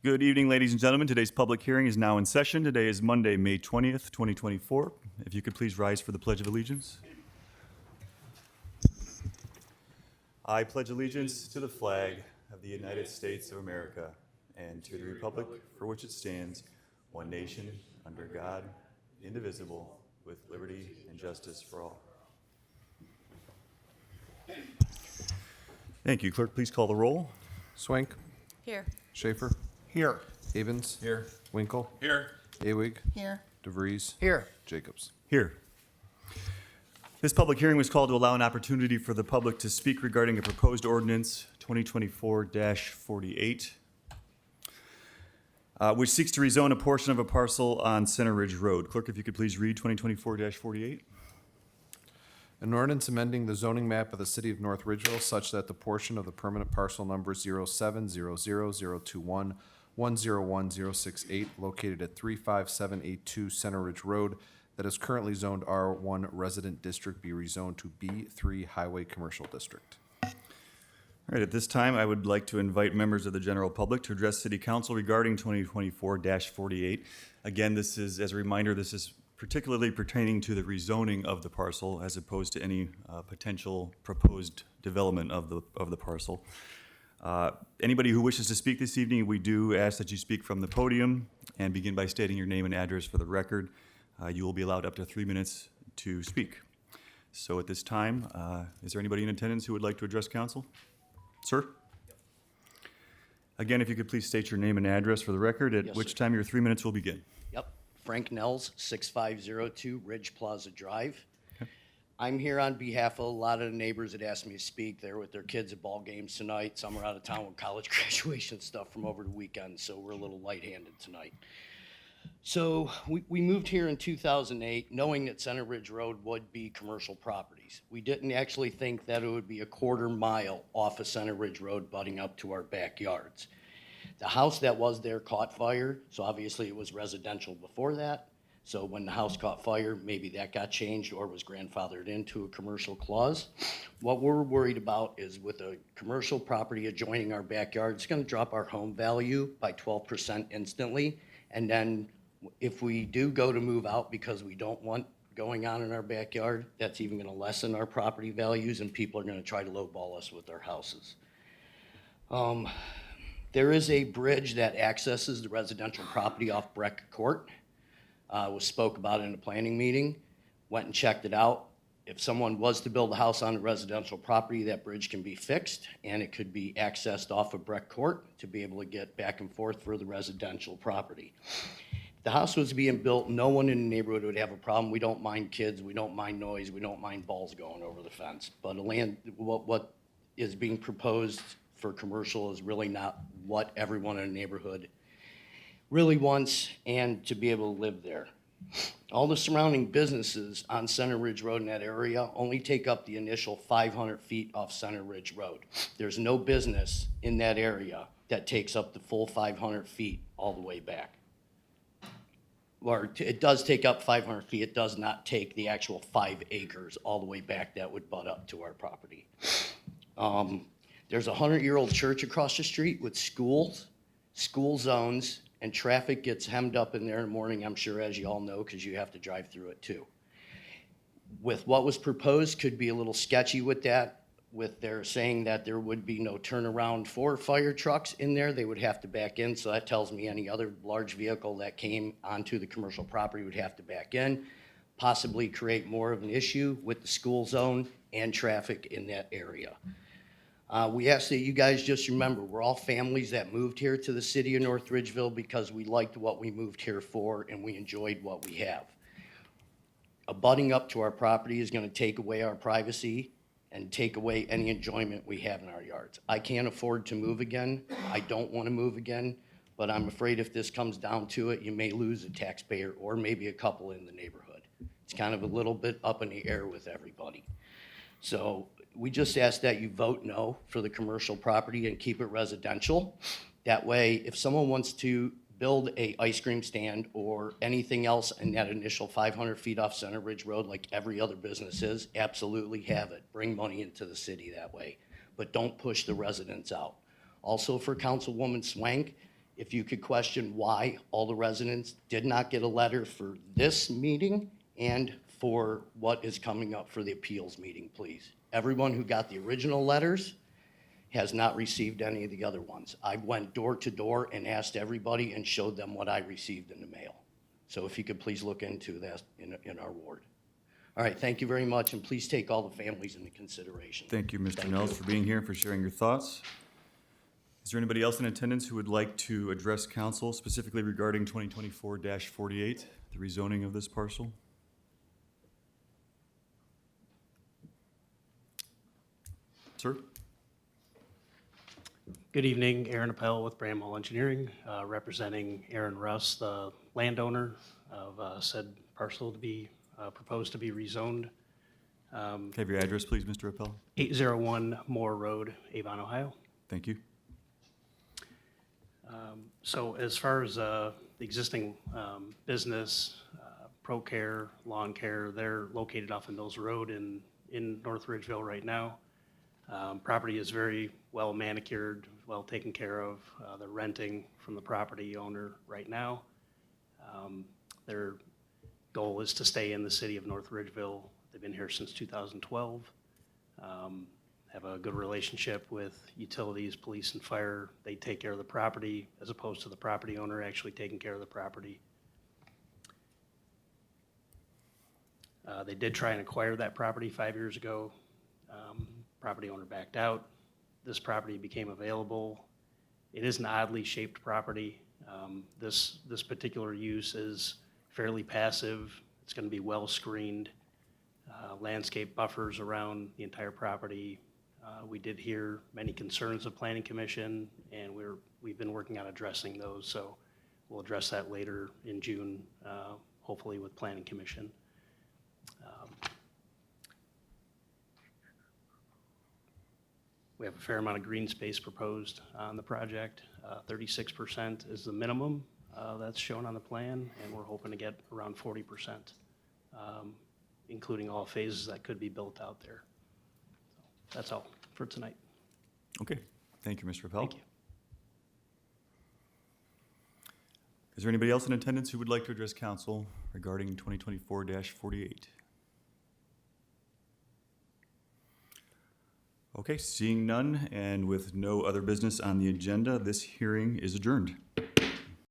Good evening, ladies and gentlemen. Today's public hearing is now in session. Today is Monday, May 20th, 2024. If you could please rise for the Pledge of Allegiance. I pledge allegiance to the flag of the United States of America and to the republic for which it stands, one nation, under God, indivisible, with liberty and justice for all. Thank you. Clerk, please call the roll. Swank. Here. Schaefer. Here. Havens. Here. Winkle. Here. Awig. Here. DeVries. Here. Jacobs. Here. This public hearing was called to allow an opportunity for the public to speak regarding a proposed ordinance 2024-48, which seeks to rezone a portion of a parcel on Center Ridge Road. Clerk, if you could please read 2024-48. An ordinance amending the zoning map of the city of North Ridgeville such that the portion of the permanent parcel number 070002110168 located at 35782 Center Ridge Road that is currently zoned R1 Resident District be rezoned to B3 Highway Commercial District. All right, at this time, I would like to invite members of the general public to address City Council regarding 2024-48. Again, this is, as a reminder, this is particularly pertaining to the rezoning of the parcel as opposed to any potential proposed development of the parcel. Anybody who wishes to speak this evening, we do ask that you speak from the podium and begin by stating your name and address for the record. You will be allowed up to 3 minutes to speak. So at this time, is there anybody in attendance who would like to address council? Sir? Again, if you could please state your name and address for the record, at Yes, which sir. time your 3 minutes will begin. Yep, Frank Nels, 6502 Ridge Plaza Drive. I'm here on behalf of a lot of the neighbors that asked me to speak. They're with their kids at ball games tonight. Some are out of town with college graduation stuff from over the weekend, so we're a little light-handed tonight. So we moved here in 2008 knowing that Center Ridge Road would be commercial properties. We didn't actually think that it would be a quarter mile off of Center Ridge Road butting up to our backyards. The house that was there caught fire, so obviously it was residential before that. So when the house caught fire, maybe that got changed or was grandfathered into a commercial clause. What we're worried about is with a commercial property adjoining our backyard, it's gonna drop our home value by 12% instantly. And then if we do go to move out because we don't want going on in our backyard, that's even gonna lessen our property values and people are gonna try to lowball us with their houses. There is a bridge that accesses the residential property off Breck Court. Was spoke about in a planning meeting, went and checked it out. If someone was to build a house on a residential property, that bridge can be fixed and it could be accessed off of Breck Court to be able to get back and forth for the residential property. If the house was being built, no one in the neighborhood would have a problem. We don't mind kids, we don't mind noise, we don't mind balls going over the fence. But what is being proposed for commercial is really not what everyone in the neighborhood really wants and to be able to live there. All the surrounding businesses on Center Ridge Road in that area only take up the initial 500 feet off Center Ridge Road. There's no business in that area that takes up the full 500 feet all the way back. Or it does take up 500 feet, it does not take the actual 5 acres all the way back that would butt up to our property. There's a 100-year-old church across the street with schools, school zones, and traffic gets hemmed up in there in the morning, I'm sure, as you all know, because you have to drive through it too. With what was proposed, could be a little sketchy with that, with their saying that there would be no turnaround for fire trucks in there, they would have to back in, so that tells me any other large vehicle that came onto the commercial property would have to back in, possibly create more of an issue with the school zone and traffic in that area. We ask that you guys just remember, we're all families that moved here to the city of North Ridgeville because we liked what we moved here for and we enjoyed what we have. Abutting up to our property is gonna take away our privacy and take away any enjoyment we have in our yards. I can't afford to move again. I don't wanna move again, but I'm afraid if this comes down to it, you may lose a taxpayer or maybe a couple in the neighborhood. It's kind of a little bit up in the air with everybody. So we just ask that you vote no for the commercial property and keep it residential. That way, if someone wants to build a ice cream stand or anything else in that initial 500 feet off Center Ridge Road like every other business is, absolutely have it. Bring money into the city that way. But don't push the residents out. Also for Councilwoman Swank, if you could question why all the residents did not get a letter for this meeting and for what is coming up for the appeals meeting, please. Everyone who got the original letters has not received any of the other ones. I went door to door and asked everybody and showed them what I received in the mail. So if you could please look into that in our ward. All right, thank you very much, and please take all the families into consideration. Thank you, Mr. Thank Nels, you. for being here and for sharing your thoughts. Is there anybody else in attendance who would like to address council specifically regarding 2024-48, the rezoning of this parcel? Sir? Good evening, Aaron Appel with Bramwell Engineering, representing Aaron Russ, the landowner of said parcel to be proposed to be rezoned. Can I have your address, please, Mr. Appel? 801 Moore Road, Avon, Ohio. Thank you. So as far as the existing business, ProCare, Lawn Care, they're located off in Mills Road in North Ridgeville right now. Property is very well manicured, well taken care of. They're renting from the property owner right now. Their goal is to stay in the city of North Ridgeville. They've been here since 2012. Have a good relationship with utilities, police, and fire. They take care of the property as opposed to the property owner actually taking care of the property. They did try and acquire that property 5 years ago. Property owner backed out. This property became available. It is an oddly shaped property. This particular use is fairly passive. It's going to be well screened. Landscape buffers around the entire property. We did hear many concerns of Planning Commission, and we've been working on addressing those. So we'll address that later in June, hopefully with Planning Commission. We have a fair amount of green space proposed on the project. 36% is the minimum that's shown on the plan, and we're hoping to get around 40%, including all phases that could be built out there. So that's all for tonight. Okay. Thank you, Mr. Appel. Thank you. Is there anybody else in attendance who would like to address council regarding 2024-48? Okay, seeing none and with no other business on the agenda, this hearing is adjourned.